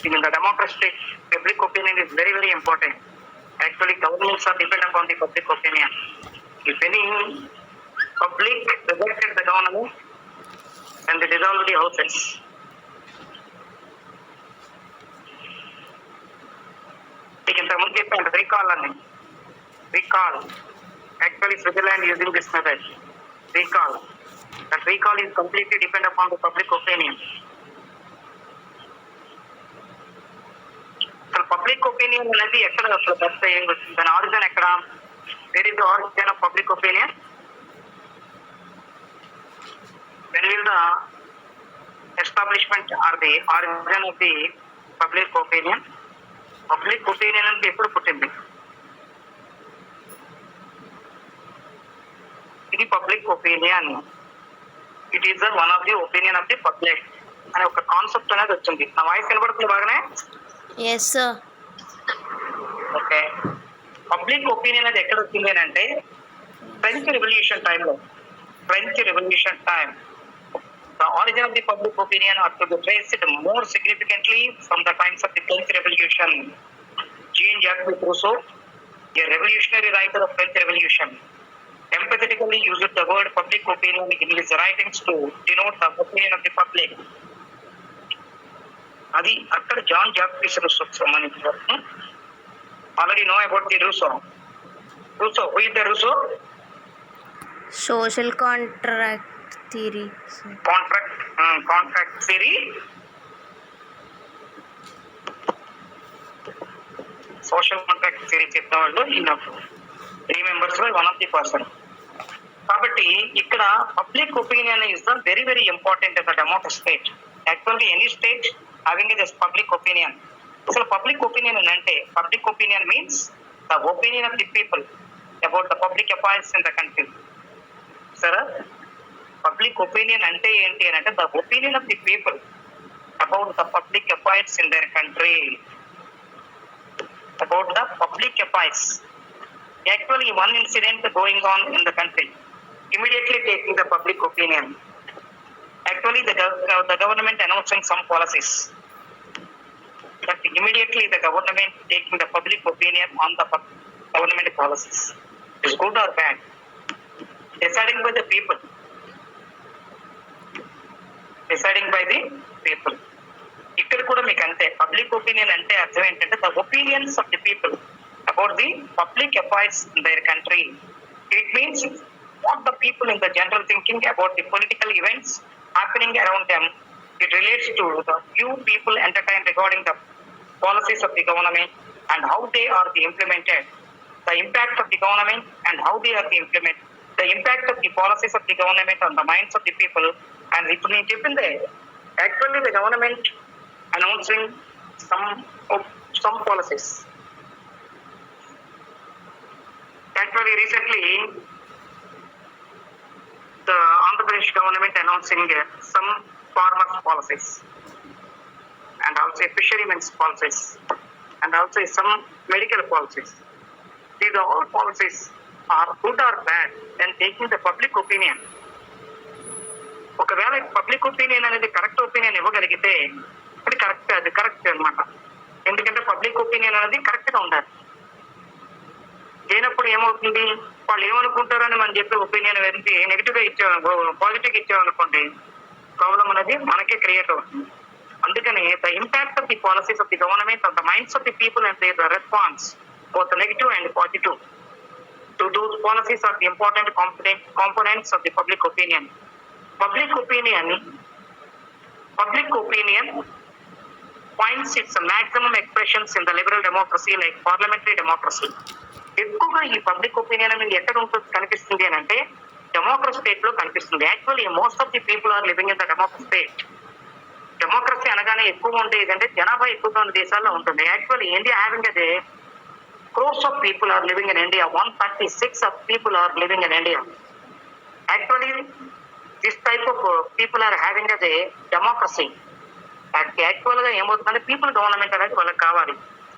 In the democracy, public opinion is very, very important. Actually, governments are dependent on the public opinion. If any public rejected the government, and they dissolve the houses. ఇంతకుముందు చెప్పాను recall అని. Recall actually Switzerland using this method. Recall. That recall is completely dependent upon the public opinion. So public opinion అనేది ఎక్కడ అసలు bus దాని origin ఎక్కడ? Where is the origin of public opinion? When will the establishment or the origin of the public opinion? Public opinion అనేది ఎప్పుడు పుట్టింది? ఇది public opinion. It is one of the opinion of the public అనే ఒక concept అనేది వచ్చింది. నా voice వినబడుతుంది బాగానే? Yes sir. Okay. Public opinion అనేది ఎక్కడ వచ్చింది అని అంటే ఫ్రెంచ్ రెవల్యూషన్ టైంలో. French revolution time the origin of the public opinion are to be traced more significantly from the times of the French Revolution. Jean-Jacques Rousseau, a revolutionary writer of French Revolution, emphatically used the word public opinion in his writings to denote the opinion of the public. అది అక్కడ John Jacques Russo సంబంధించిన. Already know about the Russo. Russo, who is the Russo? Social contract theory. Contract theory. Social contract theory చెప్పిన వాళ్ళు ఈయన 3 members లో one of the person. కాబట్టి ఇక్కడ public opinion is the very very important in the democracy state. Actually any state having this public opinion. అసలు public opinion అంటే public opinion means the opinion of the people about the public affairs in the country. సరే, public opinion అంటే ఏంటి అని అంటే the opinion of the people about the public affairs in their country. About the public affairs. Actually, one incident going on in the country, immediately taking the public opinion. Actually, the government announcing some policies. But immediately the government taking the public opinion on the government policies. Is good or bad? Deciding by the people. Deciding by the people. ఇక్కడ కూడా మీకు అంతే. Public opinion అంటే అర్థం ఏంటంటే the opinions of the people about the public affairs in their country. It means what the people in the general thinking about the political events happening around them. It relates to the view people entertain regarding the policies of the government and how they are the implemented. The impact of the government and how they are the implement. The impact of the policies of the government on the minds of the people. And ఇప్పుడు నేను చెప్పిందే actually the government announcing some policies. Actually, recently, the Andhra Pradesh government announcing some farmers policies and also fishermen's policies and also some medical policies. These all policies are good or bad when taking the public opinion. ఒకవేళ public opinion అనేది correct opinion ఇవ్వగలిగితే అది correct అనమాట. ఎందుకంటే public opinion అనేది correct గా ఉండాలి. లేనప్పుడు ఏమవుతుంది, వాళ్ళు ఏమనుకుంటారని మనం చెప్పే ఒపీనియన్ ఏంటి నెగిటివ్ గా ఇచ్చాము, పాజిటివ్ గా ఇచ్చామనుకోండి ప్రాబ్లం అనేది మనకే క్రియేట్ అవుతుంది. అందుకని the impact of the policies of the government of the minds of the people and the response both negative and positive to those policies are the important components of the public opinion. Public opinion finds its maximum expressions in the liberal democracy like parliamentary democracy. ఎక్కువగా ఈ public opinion అనేది ఎక్కడ ఉంటుంది కనిపిస్తుంది అని అంటే democracy state లో కనిపిస్తుంది. Actually most of the people are living in the democracy state. Democracy అనగానే ఎక్కువ ఉండేది అంటే జనాభా ఎక్కువగా ఉన్న దేశాల్లో ఉంటుంది. యాక్చువల్లీ ఇండియా హ్యావింగ్ అదే crores of people are living in India. 136 of people are living in India. Actually, this type of people are having as a democracy. Actually, people government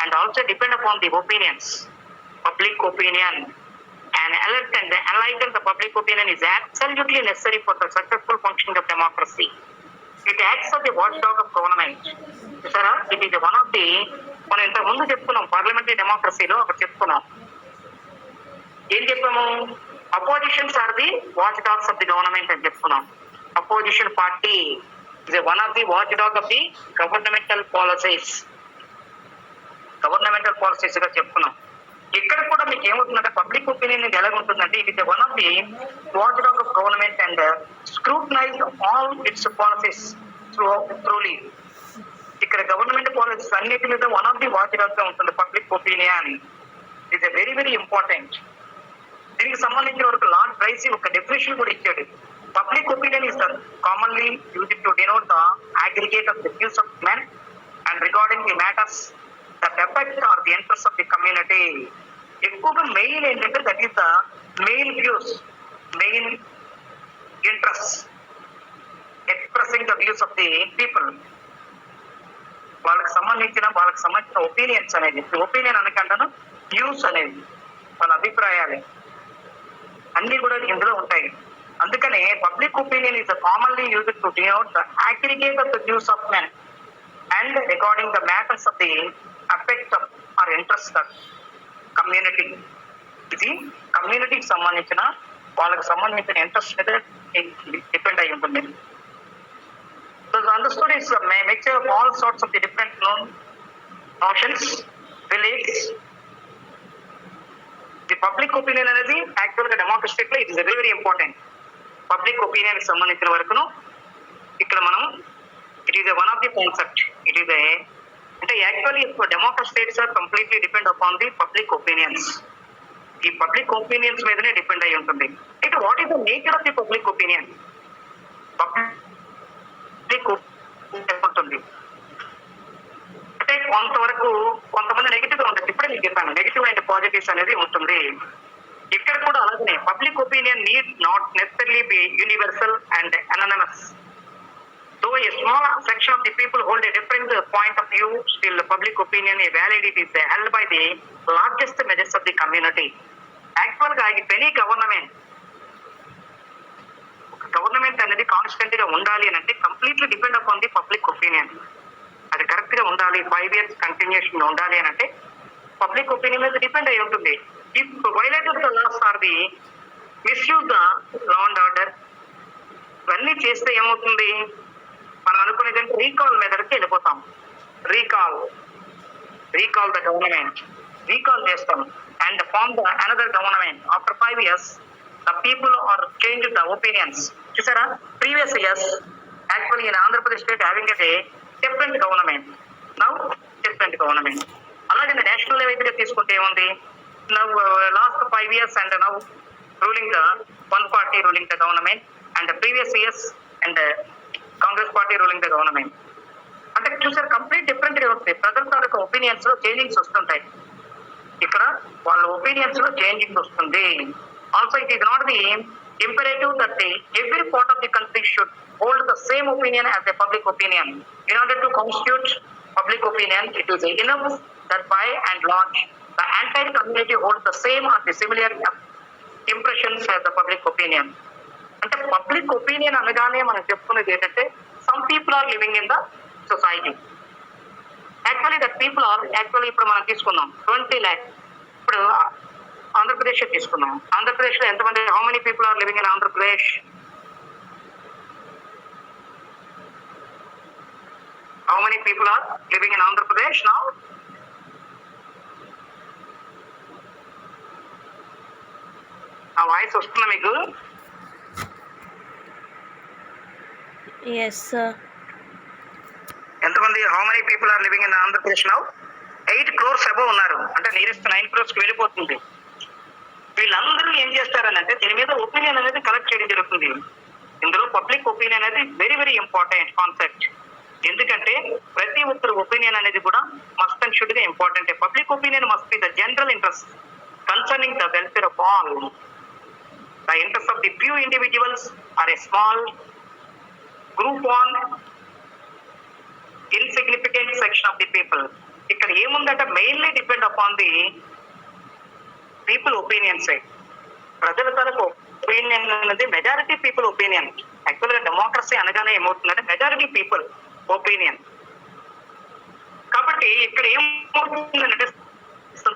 and also depend upon the opinions, public opinion, and enlighten the public opinion is absolutely necessary for the successful functioning of democracy. It acts of the watch dog of government. చూసారా, it is one of the, మనం ఇంతకు ముందు చెప్పుకున్నాం parliamentary డెమోక్రసీలో ఒకటి చెప్పుకున్నాం. ఏం చెప్పాము? Oppositions are the watch dogs of the government అని చెప్పుకున్నాం. Opposition party is one of the watch dog of the governmental policies గా చెప్పుకున్నాం. ఇక్కడ కూడా మీకు ఏమవుతుందంటే పబ్లిక్ ఒపీనియన్ ఇది ఎలా ఉంటుందంటే it is one of the watch dog of government and scrutinise all it's policies త్రూలీ. ఇక్కడ గవర్నమెంట్ పాలసీస్ అన్నిటి మీద one of the watch dog గా ఉంటుంది public opinion. It is very very important. దీనికి సంబంధించిన వరకు లార్డ్ రైసీ ఒక డెఫినేషన్ కూడా ఇచ్చాడు. Public opinion is commonly used to denote the aggregate of the views of men and regarding the matters that effect are the interest of the community. ఎక్కువగా main ఏంటంటే that is the main views, main interest, expressing the views of the people. వాళ్ళకి సంబంధించిన opinions అనేది, opinion అనకంటాను views అనేది, వాళ్ళ అభిప్రాయాలు అన్ని కూడా ఇందులో ఉంటాయి. అందుకనే public opinion is commonly used to denote the aggregate of the views of men and regarding the matters of the affect or interest of community. ఇది కమ్యూనిటీకి సంబంధించిన వాళ్ళకి సంబంధించిన ఇంట్రెస్ట్ మీద డిపెండ్ అయి ఉంటుంది. So the understood is a mixture of all sorts of the different notions, beliefs. The public opinion అనేది actual గా డెమోక్రసీ లో it is very very important. Public opinion కి సంబంధించిన వరకును ఇక్కడ మనం it is one of the concept. It is అంటే actually democracy states are completely depend upon the public opinions. ఈ పబ్లిక్ ఒపీనియన్స్ మీదనే డిపెండ్ అయి ఉంటుంది. అయితే what is the nature of the public opinion? ఉంటుంది అంటే కొంతవరకు కొంతమంది నెగిటివ్ గా ఉంటుంది. ఇప్పుడే మీకు చెప్పాను నెగిటివ్ అండ్ పాజిటివ్స్ అనేది ఉంటుంది. ఇక్కడ కూడా అలాగనే public opinion need not necessarily be universal and unanimous. Though a small section of the people hold a different point of view, still the public opinion a validity is held by the largest measures of the community. Actual గా if any government అనేది constant గా ఉండాలి అని అంటే completely depend upon the public opinion. అది correct గా ఉండాలి, 5 years continuation ఉండాలి అని అంటే పబ్లిక్ ఒపీనియన్ మీద డిపెండ్ అయి ఉంటుంది. If violated the laws or the misuse the law and order, ఇవన్నీ చేస్తే ఏమవుతుంది? మనం అనుకునేదంటే రీకాల్ మెథడ్కి వెళ్ళిపోతాం. రీకాల్ ద గవర్నమెంట్, రీకాల్ చేస్తాం and form the another government. After 5 years the people are changed the opinions. చూసారా, previous years actually in Andhra Pradesh state having a different government, now different government. అలాగే నేషనల్ లెవెల్ గా తీసుకుంటే ఏముంది? Now last 5 years and now ruling the one party ruling the government and previous years and Congress party ruling the government. అంటే చూసారు complete different గా ఉంటుంది. ప్రజల తాలూకా opinions లో చేంజింగ్స్ వస్తుంటాయి. ఇక్కడ వాళ్ళ ఒపీనియన్స్ లో చేంజింగ్ వస్తుంది. Also, it is not the imperative that every part of the country should hold the same opinion as the public opinion. In order to constitute public opinion, it is enough that by and large, the entire community holds the same or the similar impressions as the public opinion. అంటే public opinion అనగానే మనం చెప్పుకునేది ఏంటంటే some people are living in the society. Actually, that people are ఇప్పుడు మనం తీసుకున్నాం 20 lakhs. ఇప్పుడు ఆంధ్రప్రదేశ్ తీసుకున్నాం. ఆంధ్రప్రదేశ్ లో ఎంతమంది, how many people are living in Andhra Pradesh? How many people are living in Andhra Pradesh now? ఆ వాయిస్ వస్తుందా మీకు? Yes, sir. ఎంతమంది, how many people are living in Andhra Pradesh now? 8 crores above ఉన్నారు. అంటే నియరెస్ట్ 9 crores కి వెళ్ళిపోతుంది. వీళ్ళందరూ ఏం చేస్తారనంటే దీని మీద ఒపీనియన్ అనేది కలెక్ట్ చేయడం జరుగుతుంది. ఇందులో పబ్లిక్ ఒపీనియన్ అనేది వెరీ వెరీ ఇంపార్టెంట్ కాన్సెప్ట్. ఎందుకంటే ప్రతి ఒక్కరు ఒపీనియన్ అనేది కూడా మస్ట్ అండ్ షుడ్ గా important. Public opinion must be the general interest concerning the welfare of all. The interest of the few individuals or a small group on insignificant section of the people. ఇక్కడ ఏముందంటే mainly depend upon the people opinions. ప్రజల తరకు opinion అనేది majority people opinion. యాక్చువల్గా democracy అనగానే ఏమవుతుందంటే majority people opinion. కాబట్టి ఇక్కడ ఏమవుతుందంటే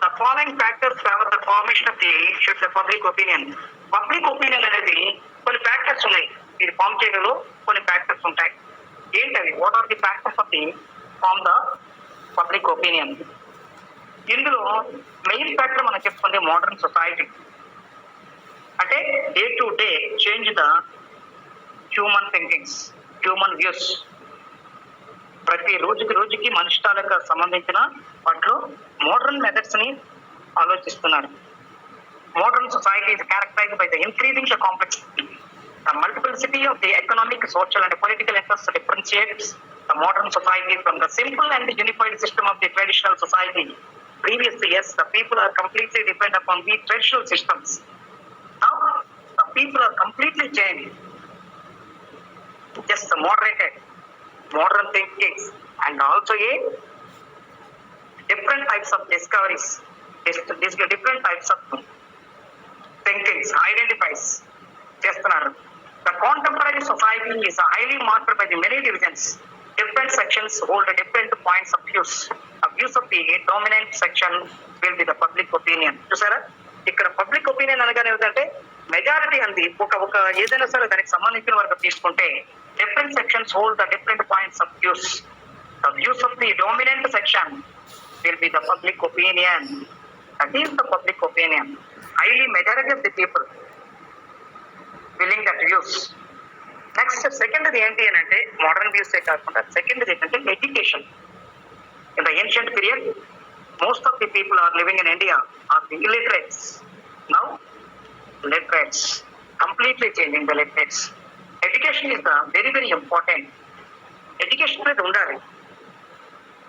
the following factors favour the formation of the should the public opinion. Public opinion అనేది కొన్ని ఫ్యాక్టర్స్ ఉన్నాయి, ఇది ఫామ్ చేయడంలో కొన్ని ఫ్యాక్టర్స్ ఉంటాయి. ఏంటవి? What are the factors of the form the public opinion? ఇందులో మెయిన్ ఫ్యాక్టర్ మనం చెప్పుకుంటే మోడర్న్ సొసైటీ. అంటే day to day change the human thinkings, human views. ప్రతి రోజుకి మనిషి తాలూకు సంబంధించిన వాటిలో మోడర్న్ మెథడ్స్ ని ఆలోచిస్తున్నారు. Modern society is characterized by the increasing the complexity. The multiplicity of the economic, social and political interests differentiates the modern society from the simple and unified system of the traditional society. Previously, yes, the people are completely dependent upon the traditional systems. Now, the people are completely changed. Just moderated, modern thinkings, and also a different types of discoveries, different types of thinkings, identifies చేస్తున్నారు. The contemporary society is highly marked by the many divisions. Different sections hold different points of views. The views of the dominant section will be the public opinion. చూసారా, ఇక్కడ public opinion అనగానే ఏంటంటే majority అంది ఒక ఏదైనా సరే దానికి సంబంధించిన వరకు తీసుకుంటే different sections hold the different points of views. The views of the dominant section will be the public opinion. That is the public opinion. Highly majority of the people willing that views. Next, second ఏంటి అని అంటే modern views కాకుండా second ఏంటంటే education. In the ancient period, most of the people are living in India are the illiterates. Now, literates, completely changing the literates. Education is the very very important. Education అనేది ఉండాలి.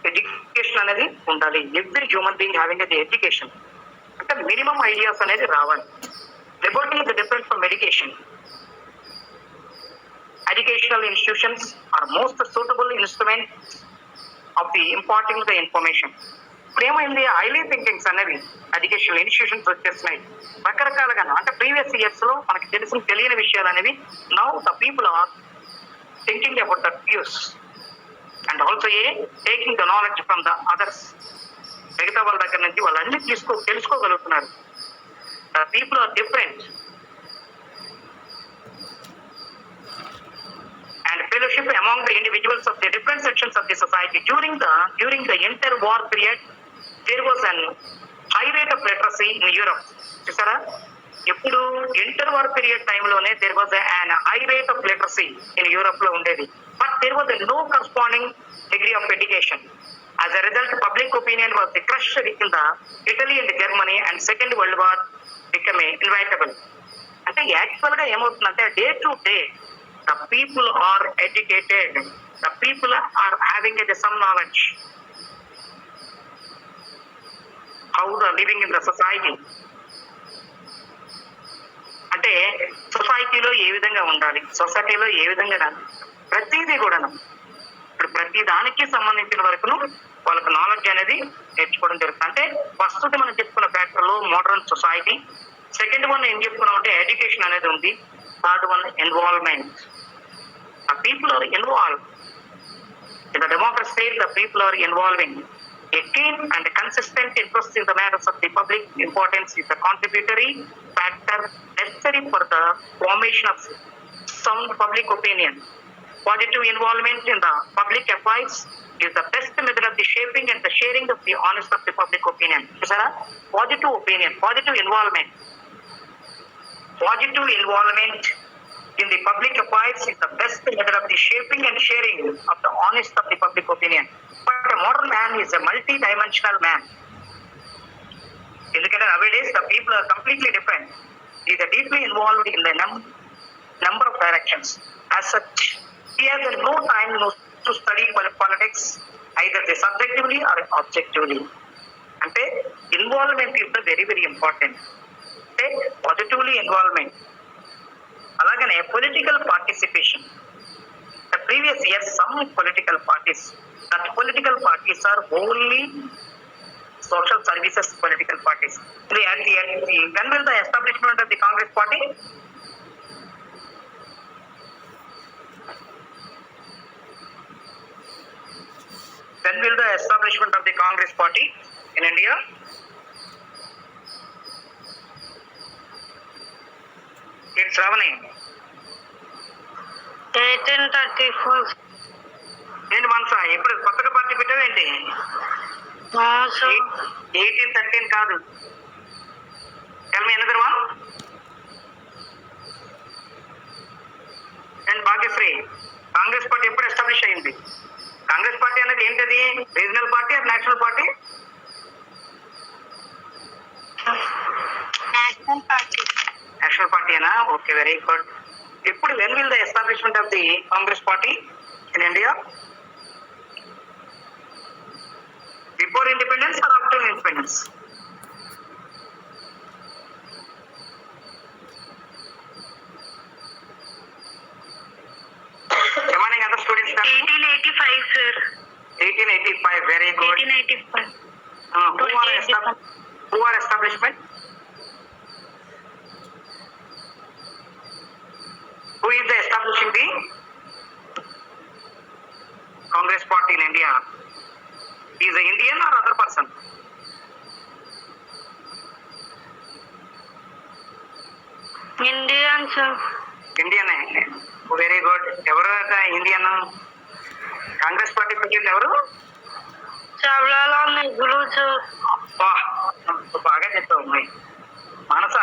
Education అనేది ఉండాలి. Every human being having the education. అంటే minimum ideas అనేది రావాలి. Liberty is different from education. Educational institutions are most suitable instrument of the imparting the information. ఇప్పుడు ఏమైంది, highly thinkings అనేవి ఎడ్యుకేషనల్ ఇన్స్టిట్యూషన్స్ వచ్చేస్తున్నాయి రకరకాలుగా. అంటే ప్రీవియస్ ఇయర్స్ లో మనకి తెలియని విషయాలు అనేవి now the people are thinking about the views and also taking the knowledge from the others. మిగతా వాళ్ళ దగ్గర నుంచి వాళ్ళన్నీ తెలుసుకోగలుగుతున్నారు. The people are different and fellowship among the individuals of the different sections of the society. During the interwar period, there was an high rate of literacy in Europe. చూసారా, ఎప్పుడు ఇంటర్వార్ period టైంలోనే there was an high rate of literacy in Europe లో ఉండేది. But there was no corresponding degree of education. As a result, public opinion was crushed in the Italy and Germany, and Second World War became inevitable. అంటే actual గా ఏమవుతుందంటే day to day the people are educated, the people are having some knowledge how they are living in the society. అంటే సొసైటీలో ఏ విధంగా ఉండాలి, సొసైటీలో ఏ విధంగా ప్రతిదీ కూడా ఇప్పుడు ప్రతి దానికి సంబంధించిన వరకును వాళ్ళకి నాలెడ్జ్ అనేది నేర్చుకోవడం జరుగుతుంది. అంటే ఫస్ట్ మనం చెప్పుకున్న ఫ్యాక్టర్ లో మోడర్న్ సొసైటీ, సెకండ్ వన్ ఏం చెప్పుకున్నాం అంటే ఎడ్యుకేషన్ అనేది ఉంది, third one involvement. The people are involved. In the democracy state, the people are involving. A keen and consistent interest in the matters of the public importance is a contributory factor necessary for the formation of sound public opinion. Positive involvement in the public affairs is the best method of the shaping and the sharing of the honest of the public opinion. Positive opinion, positive involvement in the public affairs is the best method of the shaping and sharing of the honest of the public opinion. But a modern man is a multi-dimensional man. ఎందుకంటే nowadays the people are completely different. He is deeply involved in the number of directions. As such, he has no time to study politics either subjectively or objectively. అంటే involvement is very very important. అంటే positively involvement. అలాగనే political participation. The previous years, some political parties are wholly social services political parties. When will the establishment of the Congress party? establishment of the Congress party in India? It's Ravani. 1834. ఏంటి మనసా ఎప్పుడు కొత్తగా party పెట్టావేంటి? 1813 కాదు. Tell me another one. And Bhagyashree, Congress party ఎప్పుడు establish అయింది? Congress party అనేది ఏంటది? Regional party or national party? National Party. National పార్టీనా? Okay, very good. ఎప్పుడు when will the establishment of the Congress party in India? Before independence or after independence? Remaining other students? 1885, sir. 1885, very good. 1885. Who are establishment? Who is the establishing the Congress party in India? He is an Indian or other person? Indian, sir. Indian. Very good. ఎవరు Indian Congress party పెట్టింది ఎవరు? Jawaharlal Nehru, sir. అబ్బా, బాగా చెప్పావు అమ్మాయి. మానస,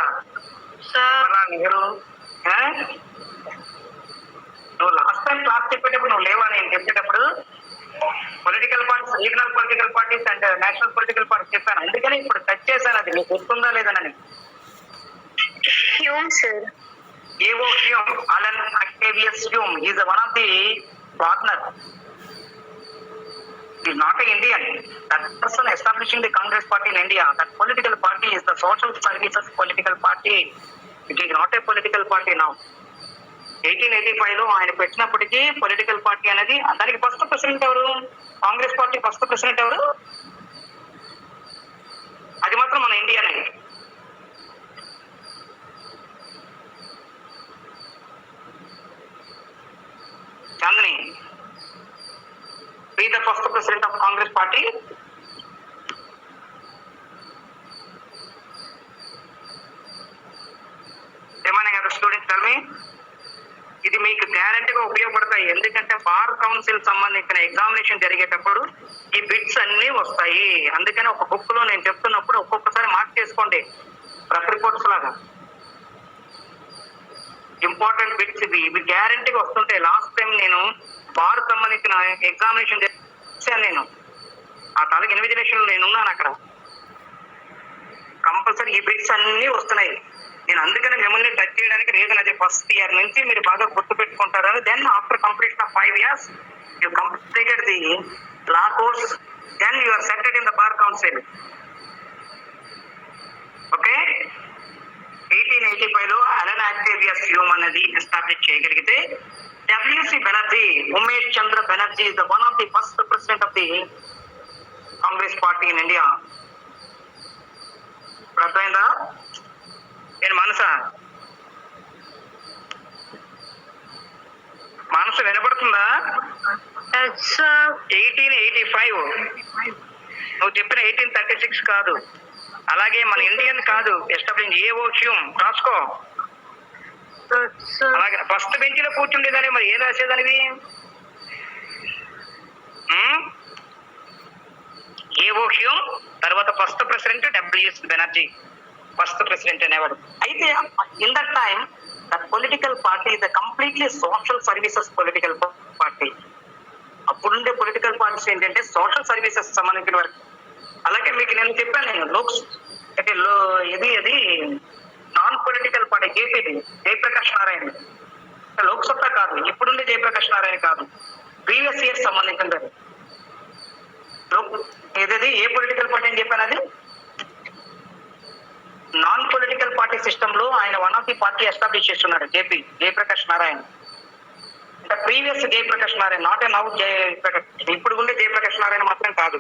Sir. Jawaharlal Nehru. ఆ? నువ్వు last time class చెప్పేటప్పుడు నువ్వు లేవా? నేను చెప్పేటప్పుడు political parties, regional political parties and national political parties చెప్పాను. అందుకని ఇప్పుడు టచ్ చేశాను. అది నీకు గుర్తుందా లేదనని. Hume, sir. AO Hume, Allan అక్టేవియస్ Hume, is one of the partner. Is not an Indian. That person establishing the Congress party in India, that political party is the social services political party. It is not a political party now. 1885 లో ఆయన పెట్టినప్పటికీ political party అనేది, దానికి first president ఎవరు? Congress party first president ఎవరు? అది మాత్రం మన ఇండియానే. Chandni, be the first president of Congress party. Remaining other students, tell me. ఇది మీకు గ్యారంటీగా ఉపయోగపడతాయి. ఎందుకంటే బార్ కౌన్సిల్ సంబంధించిన ఎగ్జామినేషన్ జరిగేటప్పుడు ఈ బిట్స్ అన్ని వస్తాయి. అందుకని ఒక బుక్ లో నేను చెప్తున్నప్పుడు ఒక్కొక్కసారి మార్క్ చేసుకోండి, ప్రెస్ రిపోర్ట్స్ లాగా. ఇంపార్టెంట్ బిట్స్ ఇవి గ్యారంటీగా వస్తుంటాయి. లాస్ట్ టైం నేను బార్ సంబంధించిన ఎగ్జామినేషన్ చేశాను. నేను ఆ తాలూకు ఇన్విజిలేషన్ నేను ఉన్నాను అక్కడ. కంపల్సరీ ఈ బిట్స్ అన్ని వస్తున్నాయి. నేను అందుకని మిమ్మల్ని టచ్ చేయడానికి రీజన్ అది. ఫస్ట్ ఇయర్ నుంచి మీరు బాగా గుర్తు పెట్టుకుంటారు. Then after completion of 5 years you completed the law course, then you are selected in the bar council. Okay, 1885 లో అలన్ అక్టేవియస్ హ్యూమ్ అనేది ఎస్టాబ్లిష్ చేయగలిగితే, W C Banerjee, Umesh Chandra Banerjee is the one of the first president of the Congress party in India. ఇప్పుడు అర్థమైందా? నేను మనసు వినపడుతుందా? 1885 నువ్వు చెప్పిన 1836 కాదు. అలాగే మన ఇండియన్ కాదు ఎస్టాబ్లిష్, ఏవో హ్యూమ్ రాసుకో. అలాగే ఫస్ట్ బెంచ్ లో కూర్చుండేదాన్ని, మరి ఏం రాసేదానివి? ఏవో హ్యూమ్, తర్వాత first president WS Banerjee, first president అనేవాడు. అయితే in that time that political party is the completely social services political party. అప్పుడుండే పొలిటికల్ పార్టీస్ ఏంటంటే సోషల్ సర్వీసెస్ సంబంధించిన వరకు. అలాగే మీకు నేను చెప్పాను, నేను లోక్స్ అంటే అది నాన్ పొలిటికల్ పార్టీ జేపీది, జయప్రకాష్ నారాయణ. లోక్సత్తా కాదు, ఇప్పుడుండే జయప్రకాష్ నారాయణ కాదు, ప్రీవియస్ ఇయర్ సంబంధించినది. ఏదది ఏ పొలిటికల్ పార్టీ అని చెప్పాను? అది నాన్ పొలిటికల్ పార్టీ సిస్టమ్ లో ఆయన one of the party establish చేస్తున్నాడు, జయప్రకాష్ నారాయణ. అంటే previous Jayaprakash Narayan, not a now Jayaprakash. ఇప్పుడు ఉండే జయప్రకాష్ నారాయణ మాత్రం కాదు.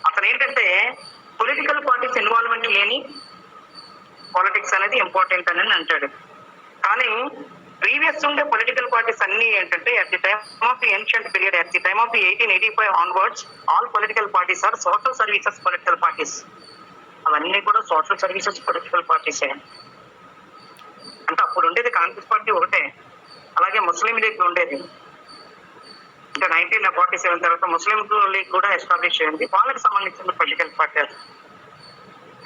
అతను ఏంటంటే పొలిటికల్ పార్టీస్ ఇన్వాల్వ్మెంట్ లేని పాలిటిక్స్ అనేది ఇంపార్టెంట్ అని అంటాడు. కానీ ప్రీవియస్ ఉండే పొలిటికల్ పార్టీస్ అన్ని ఏంటంటే at the time of the ancient period, at the time of the 1885 onwards, all political parties are social services political parties. అవన్నీ కూడా సోషల్ సర్వీసెస్ పొలిటికల్ పార్టీస్. అంటే అప్పుడు ఉండేది కాంగ్రెస్ పార్టీ ఒకటే, అలాగే ముస్లిం లీగ్ ఉండేది. ఇంకా 1947 తర్వాత ముస్లిం లీగ్ కూడా ఎస్టాబ్లిష్ అయింది, వాళ్ళకి సంబంధించిన పొలిటికల్ పార్టీ.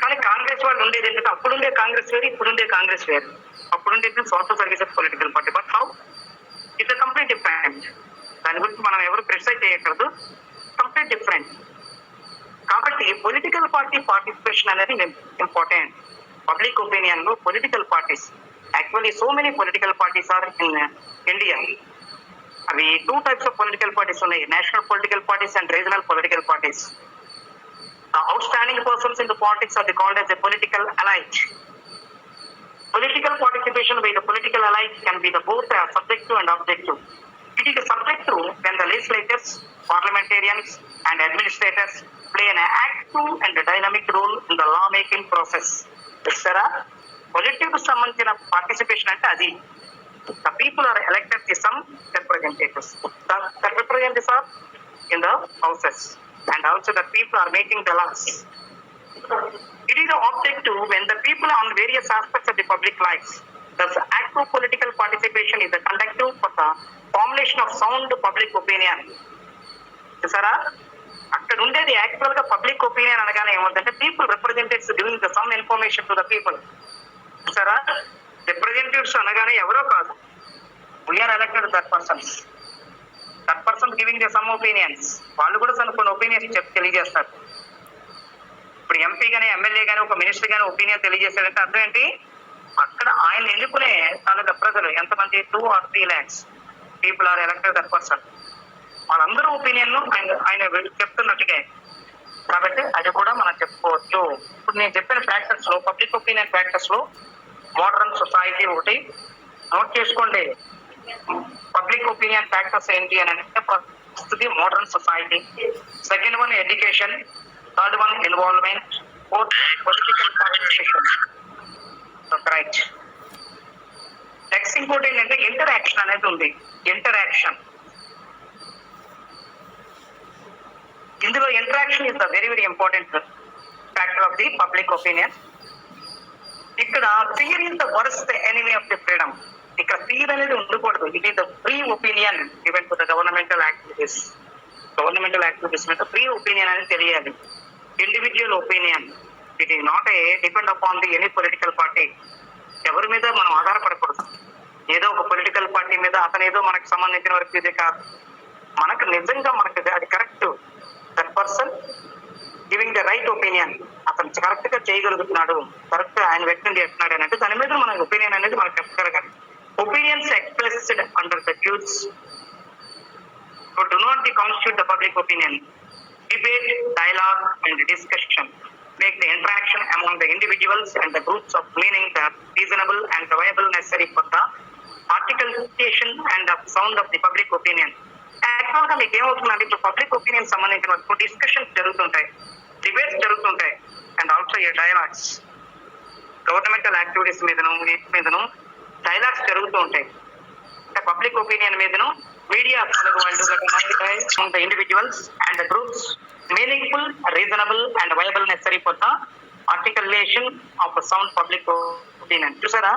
కానీ కాంగ్రెస్ వాళ్ళు ఉండేది ఏంటంటే అప్పుడుండే కాంగ్రెస్ వేరు, ఇప్పుడుండే కాంగ్రెస్ వేరు. అప్పుడుండేది social services political party, but how it's complete different. దాని గురించి మనం ఎవరు క్రిటిసైజ్ చేయకూడదు, కంప్లీట్ డిఫరెంట్. కాబట్టి పొలిటికల్ పార్టీ పార్టిసిపేషన్ అనేది ఇంపార్టెంట్. పబ్లిక్ ఒపీనియన్ లో political parties, actually so many political parties are in India. అవి 2 types of political parties ఉన్నాయి, national political parties and regional political parties. The outstanding persons in the politics are called as a political elite. Political participation by the political elite can be the both subjective and objective. It is subjective when the legislators, parliamentarians and administrators play an active and dynamic role in the law making process. Sara, positive సంబంధించిన participation అంటే అది. The people are elected to some representatives. The representatives are in the houses, and also the people are making the laws. It is the objective when the people on various aspects of the public lives. Thus, active political participation is the conducive for the formulation of sound public opinion. Sara, అక్కడ ఉండేది actual గా public opinion అనగానే ఏమవుతుందంటే people representatives giving the some information to the people. సరా, representatives అనగానే ఎవరో కాదు, we are elected that person giving the some opinions. వాళ్ళు కూడా కొన్ని ఒపీనియన్స్ తెలియజేస్తారు. ఇప్పుడు ఎంపీ గానీ ఎమ్మెల్యే గానీ ఒక మినిస్టర్ గానీ ఒపీనియన్ తెలియజేస్తాడంటే అర్థం ఏంటి, అక్కడ ఆయన ఎన్నుకునే తాలూకా ప్రజలు ఎంతమంది, 2 or 3 lakhs people are elected that person. వాళ్ళందరూ ఒపీనియన్ ఆయన చెప్తున్నట్టుగా. కాబట్టి అది కూడా మనం చెప్పుకోవచ్చు. ఇప్పుడు నేను చెప్పిన ఫ్యాక్టర్స్ లో, పబ్లిక్ ఒపీనియన్ ఫ్యాక్టర్స్ లో మోడర్న్ సొసైటీ ఒకటి నోట్ చేసుకోండి. పబ్లిక్ ఒపీనియన్ ఫ్యాక్టర్స్ ఏంటి అని అంటే, first modern society, second one education, third one involvement, fourth political participation. Right. Next ఇంకోటి ఏంటంటే ఇంటరాక్షన్ అనేది ఉంది. ఇంటరాక్షన్, ఇందులో interaction is the very very important factor of the public opinion. ఇక్కడ fear is the worst enemy of the freedom. ఇక్కడ fear అనేది ఉండకూడదు. It is the free opinion given to the governmental activities. Governmental activities మీద free opinion అనేది తెలియాలి. Individual opinion, it is not a depend upon the any political party. ఎవరి మీద మనం ఆధారపడకూడదు. ఏదో ఒక పొలిటికల్ పార్టీ మీద అతను ఏదో మనకు సంబంధించిన వరకు ఇది కాదు. మనకు నిజంగా మనకు అది correct, that person giving the right opinion, అతను కరెక్ట్ గా చేయగలుగుతున్నాడు, కరెక్ట్ ఆయన వ్యక్తం చేస్తున్నాడు అని అంటే దాని మీద మన ఒపీనియన్ అనేది మనకు చెప్పగలగాలి. Opinions expressed under the views do not constitute the public opinion. Debate, dialogue and discussion make the interaction among the individuals and the groups of meaning the reasonable and the viable necessary for the articulation and the sound of the public opinion. Actual గా మీకు ఏమవుతుందంటే ఇప్పుడు public opinion సంబంధించిన వరకు discussions జరుగుతుంటాయి, debates జరుగుతుంటాయి, and also ఈ dialogues, governmental activities మీదను డైలాగ్స్ జరుగుతూ ఉంటాయి. పబ్లిక్ ఒపీనియన్ మీదను మీడియా వాళ్ళు individuals and the groups meaningful, reasonable and viable necessary for the articulation of sound public opinion. చూసారా,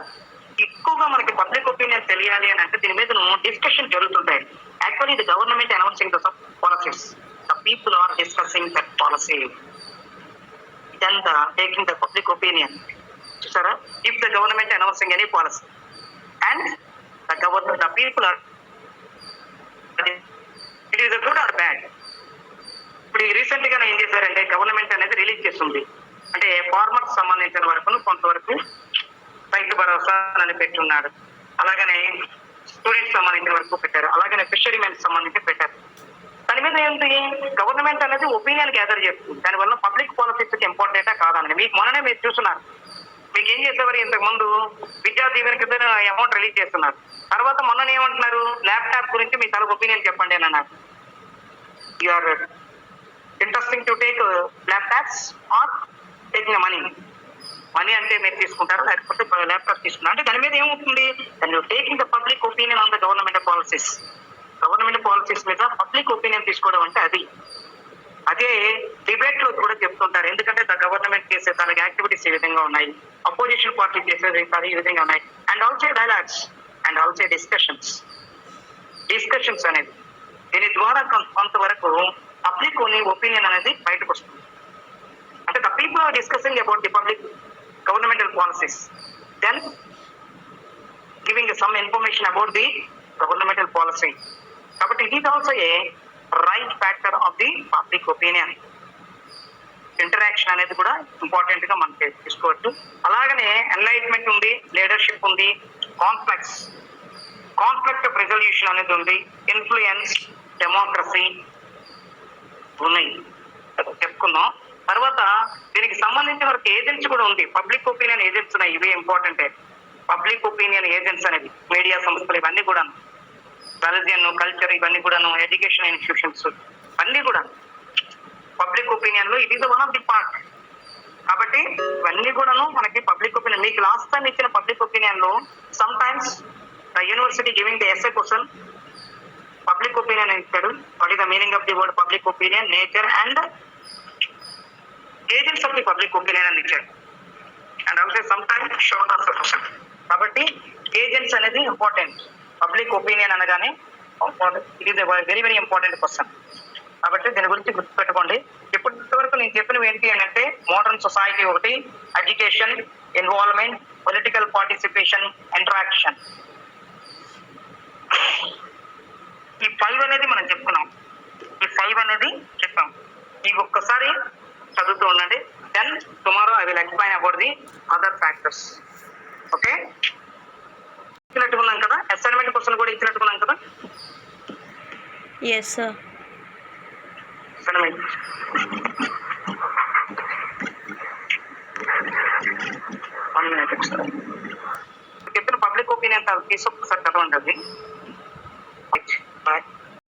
ఎక్కువగా మనకి పబ్లిక్ ఒపీనియన్ తెలియాలి అని అంటే దీని మీద డిస్కషన్ జరుగుతుంటాయి. Actually the government announcing the policies, the people are discussing that policy, ఇదంతా టేకింగ్ ద పబ్లిక్ ఒపీనియన్. చూసారా, if the government announcing any policy and the people are, it is good or bad. ఇప్పుడు recent గా ఏం చేశారంటే government అనేది release చేస్తుంది, అంటే farmers సంబంధించిన వరకు కొంతవరకు రైతు భరోసా అని పెట్టున్నాడు, అలాగనే స్టూడెంట్స్ సంబంధించిన వరకు పెట్టారు, అలాగనే ఫిషరీమెన్ సంబంధించి పెట్టారు. దాని మీద ఏంటి, గవర్నమెంట్ అనేది ఒపీనియన్ గ్యాదర్ చేస్తుంది. దానివల్ల పబ్లిక్ పాలసీస్ ఇంపార్టెంటా కాదని మీకు మొన్ననే మీరు చూస్తున్నారు. మీకు ఏం చేసేవారు, ఇంతకు ముందు విద్యా దీవెన కింద అమౌంట్ రిలీజ్ చేస్తున్నారు, తర్వాత మొన్న ఏమంటున్నారు, ల్యాప్టాప్ గురించి మీ తల ఒపీనియన్ చెప్పండి అని అన్నారు. You are interesting to take laptops or taking money. Money అంటే మీరు తీసుకుంటారు, లేకపోతే ల్యాప్టాప్ తీసుకుంటారు అంటే దాని మీద ఏమవుతుంది, దాన్ని taking the public opinion on the government policies. Government policies మీద పబ్లిక్ ఒపీనియన్ తీసుకోవడం అంటే అది. అదే డిబేట్ లో కూడా చెప్తుంటారు, ఎందుకంటే ద గవర్నమెంట్ చేసే దానికి యాక్టివిటీస్ ఈ విధంగా ఉన్నాయి, అపోజిషన్ పార్టీ చేసేది ఈ విధంగా ఉన్నాయి. And also dialogues and also discussions అనేది దీని ద్వారా కొంతవరకు పబ్లిక్ ఒపీనియన్ అనేది బయటకు వస్తుంది. అంటే the people are discussing about the public governmental policies, then giving some information about the governmental policy. కాబట్టి it is also a right factor of the public opinion. Interaction అనేది కూడా ఇంపార్టెంట్ గా మనం తీసుకోవచ్చు. అలాగనే ఎన్లైట్మెంట్ ఉంది, లీడర్షిప్ ఉంది, conflict of resolution అనేది ఉంది, ఇన్ఫ్లుయెన్స్, డెమోక్రసీ ఉన్నాయి చెప్పుకున్నాం. తర్వాత దీనికి సంబంధించిన వరకు ఏజెన్సీ కూడా ఉంది, పబ్లిక్ ఒపీనియన్ ఏజెన్సీ ఉన్నాయి. ఇవే ఇంపార్టెంట్. పబ్లిక్ ఒపీనియన్ ఏజెన్సీ అనేది మీడియా సంస్థలు ఇవన్నీ కూడా, రిలీజియన్, కల్చర్ ఇవన్నీ కూడాను, ఎడ్యుకేషన్ ఇన్స్టిట్యూషన్స్ అన్ని కూడా పబ్లిక్ ఒపీనియన్ లో it is one of the part. కాబట్టి ఇవన్నీ కూడాను మనకి పబ్లిక్ ఒపీనియన్. మీకు లాస్ట్ టైం ఇచ్చిన పబ్లిక్ ఒపీనియన్ లో sometimes the university giving the SA question public opinion ఇచ్చాడు. What is the meaning of the word public opinion, nature and agents of the public opinion అని ఇచ్చాడు. And also sometimes short of the question. కాబట్టి agents అనేది important. Public opinion అనగానే it is very very important question. కాబట్టి దీని గురించి గుర్తుపెట్టుకోండి. ఇప్పటి వరకు నేను చెప్పినవి ఏంటి అని అంటే మోడర్న్ సొసైటీ ఒకటి, education, involvement, political participation, interaction, ఈ 5 అనేది మనం చెప్పుకున్నాం. ఈ 5 అనేది చెప్పాం. ఇవి ఒక్కసారి చదువుతూ ఉండండి. Then tomorrow I will explain about the other factors. Okay, ఇచ్చినట్టుకున్నాం కదా, అసైన్మెంట్ క్వశ్చన్ కూడా ఇచ్చినట్టుకున్నాం కదా. Yes, sir. అసైన్మెంట్ చెప్పిన పబ్లిక్ ఒపీనియన్ తీసుకొకసారి చదవండి. అది బాయ్.